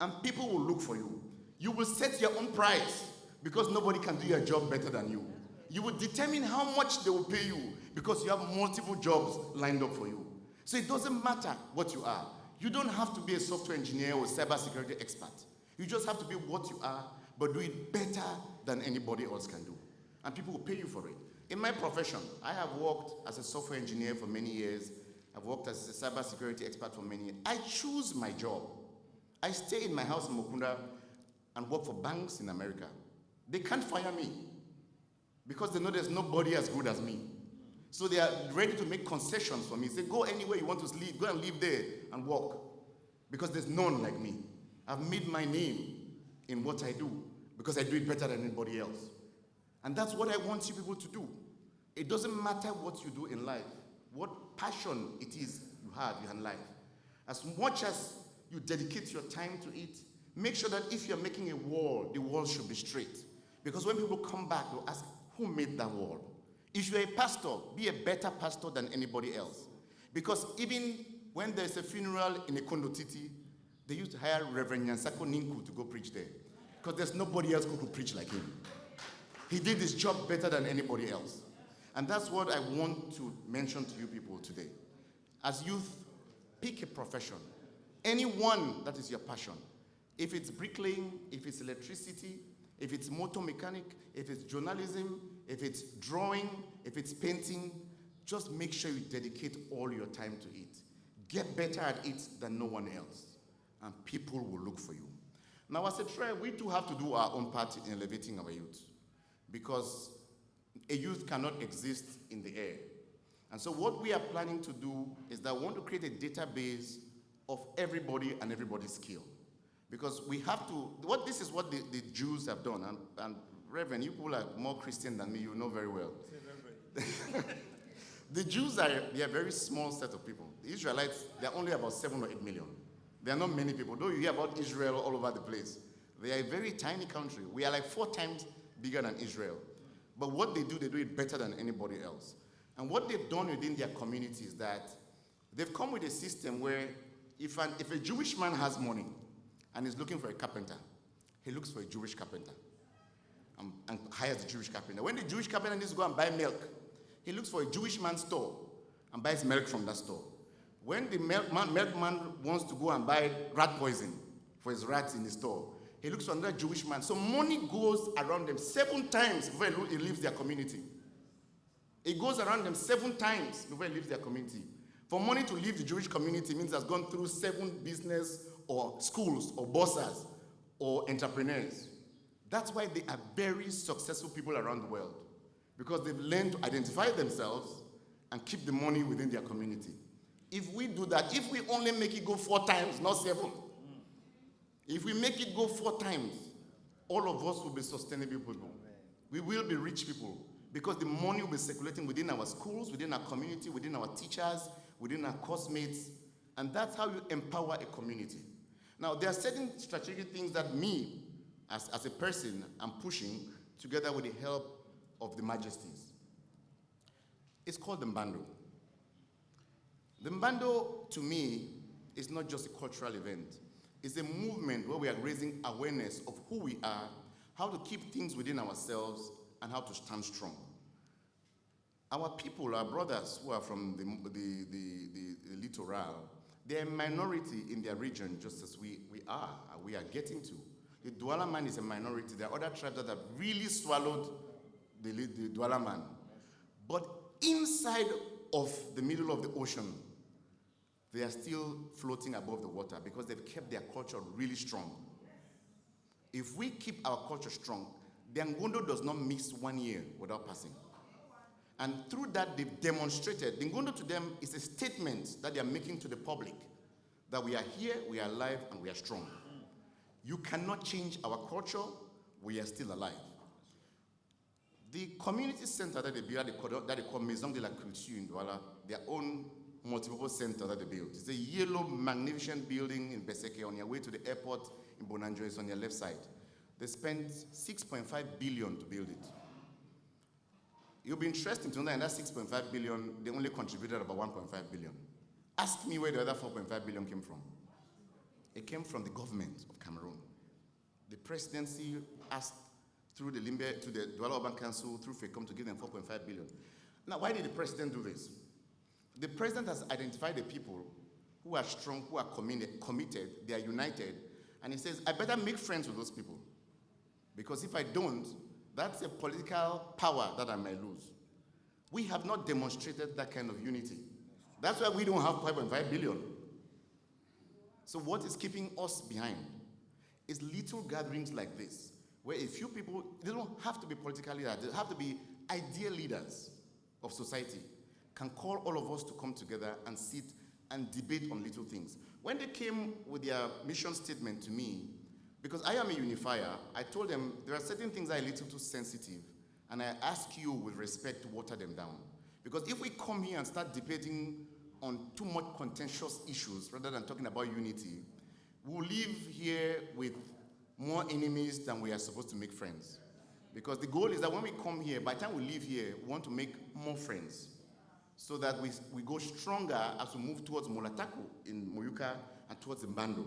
And people will look for you. You will set your own price because nobody can do your job better than you. You will determine how much they will pay you because you have multiple jobs lined up for you. So it doesn't matter what you are. You don't have to be a software engineer or cybersecurity expert. You just have to be what you are, but do it better than anybody else can do. And people will pay you for it. In my profession, I have worked as a software engineer for many years. I've worked as a cybersecurity expert for many years. I choose my job. I stay in my house in Mukunda and work for banks in America. They can't fire me because they know there's nobody as good as me. So they are ready to make concessions for me. Say, go anywhere you want to live, go and live there and work. Because there's none like me. I've made my name in what I do because I do it better than anybody else. And that's what I want you people to do. It doesn't matter what you do in life, what passion it is you have in life. As much as you dedicate your time to it, make sure that if you're making a wall, the wall should be straight. Because when people come back, they'll ask, who made that wall? If you're a pastor, be a better pastor than anybody else. Because even when there's a funeral in a Kondotiti, they used to hire Reverend Nyansako Ninku to go preach there. Because there's nobody else who could preach like him. He did his job better than anybody else. And that's what I want to mention to you people today. As youth, pick a profession. Anyone that is your passion. If it's bricklaying, if it's electricity, if it's motor mechanic, if it's journalism, if it's drawing, if it's painting, just make sure you dedicate all your time to it. Get better at it than no one else, and people will look for you. Now, as a tribe, we do have to do our own part in elevating our youth, because a youth cannot exist in the air. And so what we are planning to do is that we want to create a database of everybody and everybody's skill. Because we have to, this is what the Jews have done, and Reverend, you people are more Christian than me, you know very well. The Jews are a very small set of people. The Israelites, they're only about 7 or 8 million. There are not many people, though you hear about Israel all over the place. They are a very tiny country. We are like 4 times bigger than Israel. But what they do it better than anybody else. And what they've done within their community is that they've come with a system where if a Jewish man has money and is looking for a carpenter, he looks for a Jewish carpenter and hires the Jewish carpenter. When the Jewish carpenter needs to go and buy milk, he looks for a Jewish man's store and buys milk from that store. When the milkman wants to go and buy rat poison for his rats in the store, he looks for another Jewish man. So money goes around them 7 times before it leaves their community. It goes around them 7 times before it leaves their community. For money to leave the Jewish community means it's gone through 7 business or schools or bosses or entrepreneurs. That's why they are very successful people around the world, because they've learned to identify themselves and keep the money within their community. If we do that, if we only make it go 4 times, not 7, if we make it go 4 times, all of us will be sustainable people. We will be rich people, because the money will be circulating within our schools, within our community, within our teachers, within our course mates, and that's how you empower a community. Now, there are certain strategic things that me, as a person, I'm pushing together with the help of the Majesties. It's called the Mbando. The Mbando, to me, is not just a cultural event. It's a movement where we are raising awareness of who we are, how to keep things within ourselves, and how to stand strong. Our people, our brothers who are from the littoral, they're a minority in their region, just as we are getting to. The Douala man is a minority. There are other tribes that have really swallowed the Douala man. But inside of the middle of the ocean, they are still floating above the water because they've kept their culture really strong. If we keep our culture strong, the Ngondo does not miss 1 year without passing. And through that, they've demonstrated. The Ngondo to them is a statement that they are making to the public that we are here, we are alive, and we are strong. You cannot change our culture, we are still alive. The community center that they built, that they call Maison de la Culture in Douala, their own multiple center that they built. It's a yellow, magnificent building in Beseke on your way to the airport in Bonanjo. It's on your left side. They spent 6.5 billion to build it. It'll be interesting to know that 6.5 billion, they only contributed about 1.5 billion. Ask me where the other 4.5 billion came from. It came from the government of Cameroon. The presidency asked through the Limbe, to the Douala Urban Council, through FECOM, to give them 4.5 billion. Now, why did the president do this? The president has identified the people who are strong, who are committed, they are united, and he says, I better make friends with those people. Because if I don't, that's a political power that I might lose. We have not demonstrated that kind of unity. That's why we don't have 5.5 billion. So what is keeping us behind is little gatherings like this, where a few people, they don't have to be politically leaders, they have to be ideal leaders of society, can call all of us to come together and sit and debate on little things. When they came with their mission statement to me, because I am a unifier, I told them there are certain things that are a little too sensitive, and I ask you with respect to water them down. Because if we come here and start debating on too much contentious issues rather than talking about unity, we'll leave here with more enemies than we are supposed to make friends. Because the goal is that when we come here, by the time we leave here, we want to make more friends so that we go stronger as we move towards Molatako in Moyuka and towards Mbando.